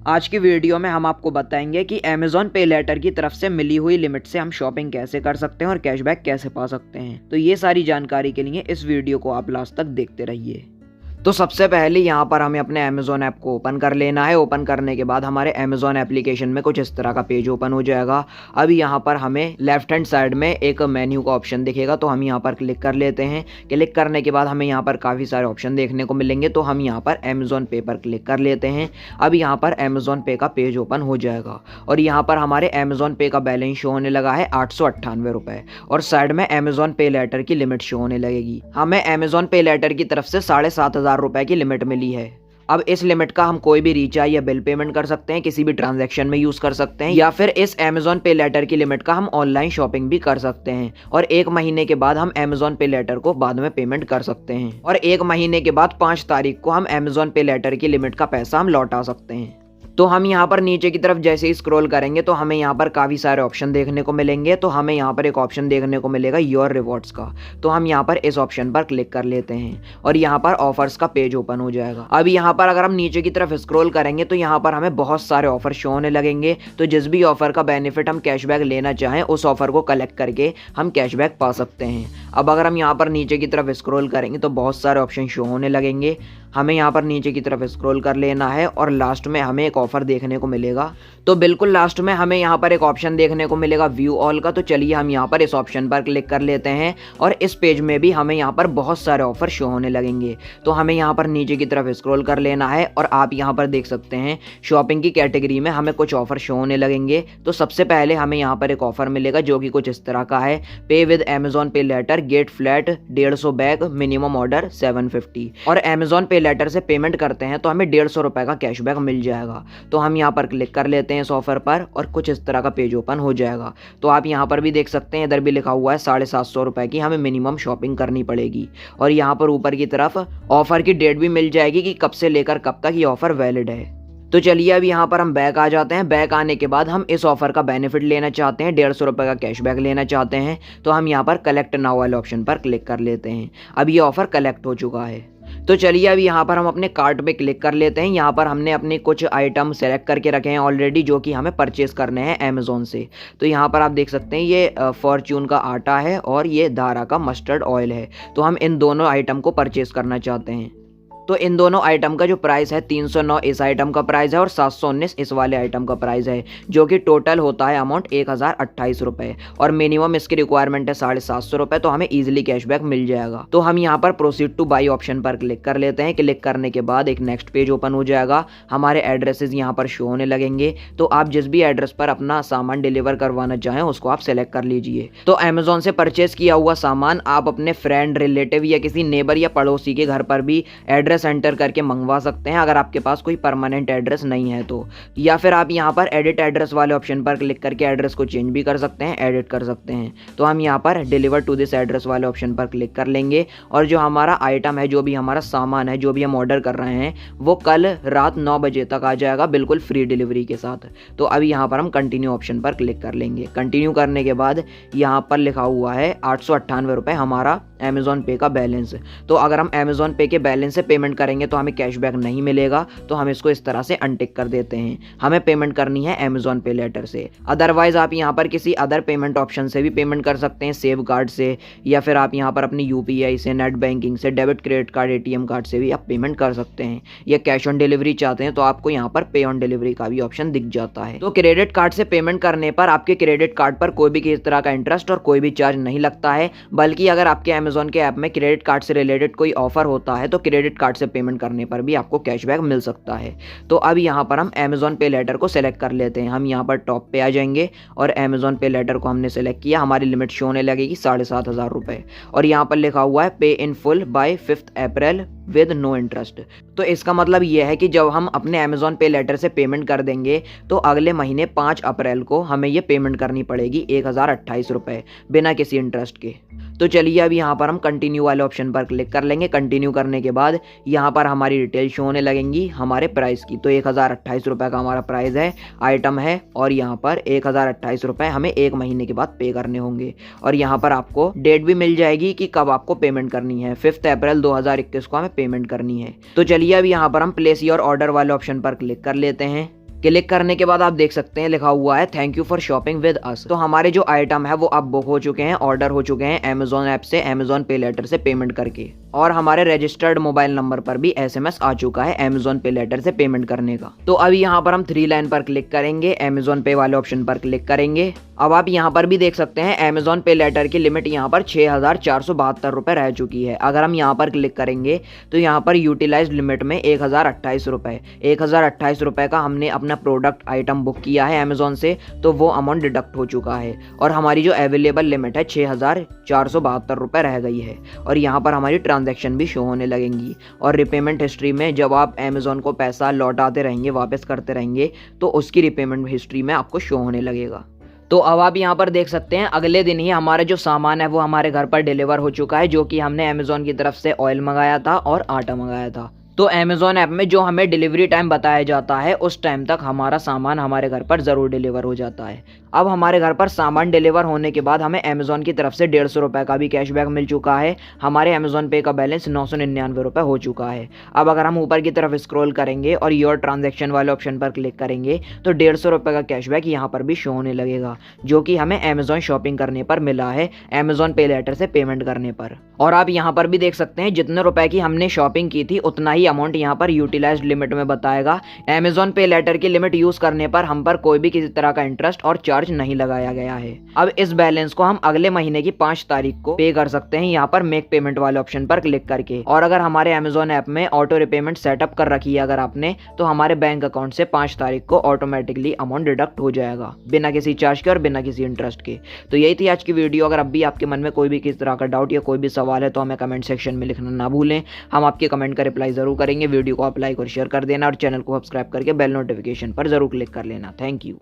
आज की वीडियो में हम आपको बताएंगे कि अमेज़ॉन पे लेटर की तरफ से मिली हुई लिमिट से हम शॉपिंग कैसे कर सकते हैं और कैशबैक कैसे पा सकते हैं। तो ये सारी जानकारी के लिए इस वीडियो को आप लास्ट तक देखते रहिए। तो सबसे पहले यहाँ पर हमें अपने अमेज़ॉन ऐप को ओपन कर लेना है। ओपन करने के बाद हमारे अमेज़ॉन एप्लीकेशन में कुछ इस तरह का पेज ओपन हो जाएगा। अब यहाँ पर हमें लेफ्ट हैंड साइड में एक मेन्यू का ऑप्शन दिखेगा, तो हम यहाँ पर क्लिक कर लेते हैं। क्लिक करने के बाद हमें यहाँ पर काफ़ी सारे ऑप्शन देखने को मिलेंगे, तो हम यहाँ पर अमेज़ॉन पे पर क्लिक कर लेते हैं। अब यहाँ पर अमेज़ॉन पे का पेज ओपन हो जाएगा और यहाँ पर हमारे अमेज़ॉन पे का बैलेंस शो होने लगा है 898 रुपये और साइड में अमेज़ॉन पे लेटर की लिमिट शो होने लगेगी। हमें अमेज़ॉन पे लेटर की तरफ से 7,500 रुपये की लिमिट मिली है। अब इस लिमिट का हम कोई भी रिचार्ज या बिल पेमेंट कर सकते हैं, किसी भी ट्रांजैक्शन में यूज कर सकते हैं, या फिर इस अमेज़ॉन पे लेटर की लिमिट का हम ऑनलाइन शॉपिंग भी कर सकते हैं। और 1 महीने के बाद हम अमेज़ॉन पे लेटर को बाद में पेमेंट कर सकते हैं और 1 महीने के बाद 5 तारीख को हम अमेज़ॉन पे लेटर की लिमिट का पैसा हम लौटा सकते हैं। तो हम यहाँ पर नीचे की तरफ जैसे ही स्क्रॉल करेंगे तो हमें यहाँ पर काफ़ी सारे ऑप्शन देखने को मिलेंगे। तो हमें यहाँ पर एक ऑप्शन देखने को मिलेगा योर रिवॉर्ड्स का, तो हम यहाँ पर इस ऑप्शन पर क्लिक कर लेते हैं और यहाँ पर ऑफर्स का पेज ओपन हो जाएगा। अब यहाँ पर अगर हम नीचे की तरफ स्क्रॉल करेंगे तो यहाँ पर हमें बहुत सारे ऑफर शो होने लगेंगे। तो जिस भी ऑफर का बेनिफिट हम कैशबैक लेना चाहें उस ऑफर को कलेक्ट करके हम कैशबैक पा सकते हैं। अब अगर हम यहाँ पर नीचे की तरफ स्क्रॉल करेंगे तो बहुत सारे ऑप्शन शो होने लगेंगे। हमें यहाँ पर नीचे की तरफ स्क्रॉल कर लेना है और लास्ट में हमें एक ऑफर देखने को मिलेगा। तो बिल्कुल लास्ट में हमें यहाँ पर एक ऑप्शन देखने को मिलेगा व्यू ऑल का। तो चलिए हम यहाँ पर इस ऑप्शन पर क्लिक कर लेते हैं और इस पेज में भी हमें यहाँ पर बहुत सारे ऑफर शो होने लगेंगे। तो हमें यहाँ पर नीचे की तरफ स्क्रॉल कर लेना है और आप यहाँ पर देख सकते हैं शॉपिंग की कैटेगरी में हमें कुछ ऑफर शो होने लगेंगे। तो सबसे पहले हमें यहाँ पर एक ऑफर मिलेगा जो कि कुछ इस तरह का है, pay with Amazon pay later get flat 150 back minimum order 750। और अमेज़ॉन पे लेटर से पेमेंट करते हैं तो हमें 150 रुपये का कैशबैक मिल जाएगा। तो हम यहाँ पर क्लिक कर लेते हैं इस ऑफर पर और कुछ इस तरह का पेज ओपन हो जाएगा। तो आप यहाँ पर भी देख सकते हैं, इधर भी लिखा हुआ है 750 रुपये की हमें मिनिमम शॉपिंग करनी पड़ेगी। और यहाँ पर ऊपर की तरफ ऑफर की डेट भी मिल जाएगी कि कब से लेकर कब तक ये ऑफर वैलिड है। तो चलिए अब यहाँ पर हम बैक आ जाते हैं। बैक आने के बाद हम इस ऑफर का बेनिफिट लेना चाहते हैं, 150 रुपये का कैशबैक लेना चाहते हैं। तो हम यहाँ पर कलेक्ट नाउ वाले ऑप्शन पर क्लिक कर लेते हैं। अब ये ऑफर कलेक्ट हो चुका है। तो चलिए अब यहाँ पर हम अपने कार्ट पे क्लिक कर लेते हैं। यहाँ पर हमने अपने कुछ आइटम सेलेक्ट करके रखे हैं ऑलरेडी जो कि हमें परचेस करने हैं अमेज़ॉन से। तो यहाँ पर आप देख सकते हैं ये फॉर्च्यून का आटा है और ये धारा का मस्टर्ड ऑयल है। तो हम इन दोनों आइटम को परचेस करना चाहते हैं। तो इन दोनों आइटम का जो प्राइस है 309 इस आइटम का प्राइस है और 719 इस वाले आइटम का प्राइस है, जो कि टोटल होता है अमाउंट 1028 रुपये और मिनिमम इसकी रिक्वायरमेंट है 750 रुपये। तो हमें इजीली कैशबैक मिल जाएगा। तो हम यहाँ पर प्रोसीड टू बाई ऑप्शन पर क्लिक कर लेते हैं। क्लिक करने के बाद एक नेक्स्ट पेज ओपन हो जाएगा। हमारे एड्रेसेस यहाँ पर शो होने लगेंगे। तो आप जिस भी एड्रेस पर अपना सामान डिलीवर करवाना चाहें उसको आप सेलेक्ट कर लीजिए। तो अमेज़ॉन से परचेस किया हुआ सामान आप अपने फ्रेंड, रिलेटिव या किसी नेबर या पड़ोसी के घर पर भी एड्रेस एंटर करके मंगवा सकते हैं अगर आपके पास कोई परमानेंट एड्रेस नहीं है तो। या फिर आप यहाँ पर एडिट एड्रेस वाले ऑप्शन पर क्लिक करके एड्रेस को चेंज भी कर सकते हैं, एडिट कर सकते हैं। तो हम यहाँ पर डिलीवर टू दिस एड्रेस वाले ऑप्शन पर क्लिक कर लेंगे और जो हमारा आइटम है, जो भी हमारा सामान है, जो भी हम ऑर्डर कर रहे हैं वो कल रात 9 बजे तक आ जाएगा, बिल्कुल फ्री डिलीवरी के साथ। तो अभी यहाँ पर हम कंटिन्यू ऑप्शन पर क्लिक कर लेंगे। कंटिन्यू करने के बाद यहाँ पर लिखा हुआ है 898 रुपये हमारा अमेज़ॉन पे का बैलेंस। तो अगर हम अमेज़ॉन पे के बैलेंस से पेमेंट करेंगे तो हमें कैशबैक नहीं मिलेगा। तो हम इसको इस तरह से अनटिक कर देते हैं। हमें पेमेंट करनी है अमेज़ॉन पे लेटर से। अदरवाइज आप यहाँ पर किसी अदर पेमेंट ऑप्शन से भी पेमेंट कर सकते हैं, सेव कार्ड से, या फिर आप यहाँ पर अपनी यूपीआई से, नेट बैंकिंग से, debit credit card, ATM card से भी आप पेमेंट कर सकते हैं। या कैश ऑन डिलीवरी चाहते हैं तो आपको यहाँ पर पे ऑन डिलीवरी का भी ऑप्शन दिख जाता है। तो क्रेडिट कार्ड से पेमेंट करने पर आपके क्रेडिट कार्ड पर कोई भी किसी तरह का इंटरेस्ट और कोई भी चार्ज नहीं लगता है, बल्कि अगर आपके अमेज़ॉन के ऐप में क्रेडिट कार्ड से रिलेटेड कोई ऑफर होता है तो क्रेडिट कार्ड से पेमेंट करने पर भी आपको कैशबैक मिल सकता है। तो अब यहाँ पर हम अमेज़ॉन पे लेटर को सेलेक्ट कर लेते हैं। हम यहाँ पर टॉप पे आ जाएंगे और अमेज़ॉन पे लेटर को हमने सेलेक्ट किया। हमारी लिमिट शो होने लगेगी 7,500 रुपये और यहाँ पर लिखा हुआ है pay in full by 5 April with no interest. तो इसका मतलब यह है कि जब हम अपने अमेज़ॉन पे लेटर से पेमेंट कर देंगे तो अगले महीने 5 अप्रैल को हमें ये पेमेंट करनी पड़ेगी 1028 रुपये बिना किसी इंटरेस्ट के। तो चलिए अब यहाँ पर हम कंटिन्यू वाले ऑप्शन पर क्लिक कर लेंगे। कंटिन्यू करने के बाद यहाँ पर हमारी डिटेल शो होने लगेंगी हमारे प्राइस की। तो 1028 रुपये का हमारा प्राइस है, आइटम है, और यहाँ पर 1028 रुपये हमें 1 महीने के बाद पे करने होंगे। और यहाँ पर आपको डेट भी मिल जाएगी कि कब आपको पेमेंट करनी है। 5 अप्रैल 2021 को हमें पेमेंट करनी है। तो चलिए अब यहाँ पर हम प्लेस योर ऑर्डर वाले ऑप्शन पर क्लिक कर लेते हैं। क्लिक करने के बाद आप देख सकते हैं लिखा हुआ है thank you for shopping with us. तो हमारे जो आइटम है वो अब बुक हो चुके हैं, ऑर्डर हो चुके हैं अमेजोन ऐप से, अमेजोन पे लेटर से पेमेंट करके, और हमारे रजिस्टर्ड मोबाइल नंबर पर भी SMS आ चुका है अमेजोन पे लेटर से पेमेंट करने का। तो अब यहाँ पर हम 3 लाइन पर क्लिक करेंगे, अमेजोन पे वाले ऑप्शन पर क्लिक करेंगे। अब आप यहाँ पर भी देख सकते हैं अमेजोन पे लेटर की लिमिट यहाँ पर 6,472 रुपये रह चुकी है। अगर हम यहाँ पर क्लिक करेंगे तो यहाँ पर यूटिलाइज्ड लिमिट में 1,028 रुपये, 1,028 रुपये का हमने अपना प्रोडक्ट आइटम बुक किया है अमेजोन से, तो वो अमाउंट डिडक्ट हो चुका है और हमारी जो अवेलेबल लिमिट है 6,472 रुपये रह गई है। और यहाँ पर हमारी ट्रांजैक्शन भी शो होने लगेंगी और रिपेमेंट हिस्ट्री में जब आप अमेजोन को पैसा लौटाते रहेंगे, वापस करते रहेंगे, तो उसकी रिपेमेंट हिस्ट्री में आपको शो होने लगेगा। तो अब आप यहाँ पर देख सकते हैं अगले दिन ही हमारा जो सामान है वो हमारे घर पर डिलीवर हो चुका है, जो कि हमने अमेजोन की तरफ से ऑयल मंगाया था और आटा मंगाया था। तो अमेजोन ऐप में जो हमें डिलीवरी टाइम बताया जाता है उस टाइम तक हमारा सामान हमारे घर पर ज़रूर डिलीवर हो जाता है। अब हमारे घर पर सामान डिलीवर होने के बाद हमें अमेजोन की तरफ से 150 रुपये का भी कैशबैक मिल चुका है। हमारे अमेजोन पे का बैलेंस 999 रुपये हो चुका है। अब अगर हम ऊपर की तरफ स्क्रॉल करेंगे और योर ट्रांजैक्शन वाले ऑप्शन पर क्लिक करेंगे तो 150 रुपये का कैशबैक यहाँ पर भी शो होने लगेगा, जो कि हमें अमेजोन शॉपिंग करने पर मिला है, अमेजोन पे लेटर से पेमेंट करने पर। और आप यहाँ पर भी देख सकते हैं जितने रुपए की हमने शॉपिंग की थी उतना ही अमाउंट यहाँ पर यूटिलाइज्ड लिमिट में बताएगा। अमेजोन पे लेटर की लिमिट यूज करने पर हम पर कोई भी किसी तरह का इंटरेस्ट और चार्ज नहीं लगाया गया है। अब इस बैलेंस को हम अगले महीने की 5 तारीख को पे कर सकते हैं यहाँ पर मेक पेमेंट वाले ऑप्शन पर क्लिक करके। और अगर हमारे अमेजोन ऐप में ऑटो रिपेमेंट सेटअप कर रखी है अगर आपने, तो हमारे बैंक अकाउंट से 5 तारीख को ऑटोमेटिकली अमाउंट डिडक्ट हो जाएगा बिना किसी चार्ज के और बिना किसी इंटरेस्ट के। तो यही थी आज की वीडियो। अगर अब भी आपके मन में कोई भी किसी तरह का डाउट या कोई भी सवाल है तो हमें कमेंट सेक्शन में लिखना ना भूलें, हम आपके कमेंट का रिप्लाई जरूर करेंगे। वीडियो को आप लाइक और शेयर कर देना और चैनल को सब्सक्राइब करके बेल नोटिफिकेशन पर जरूर क्लिक कर लेना। Thank you.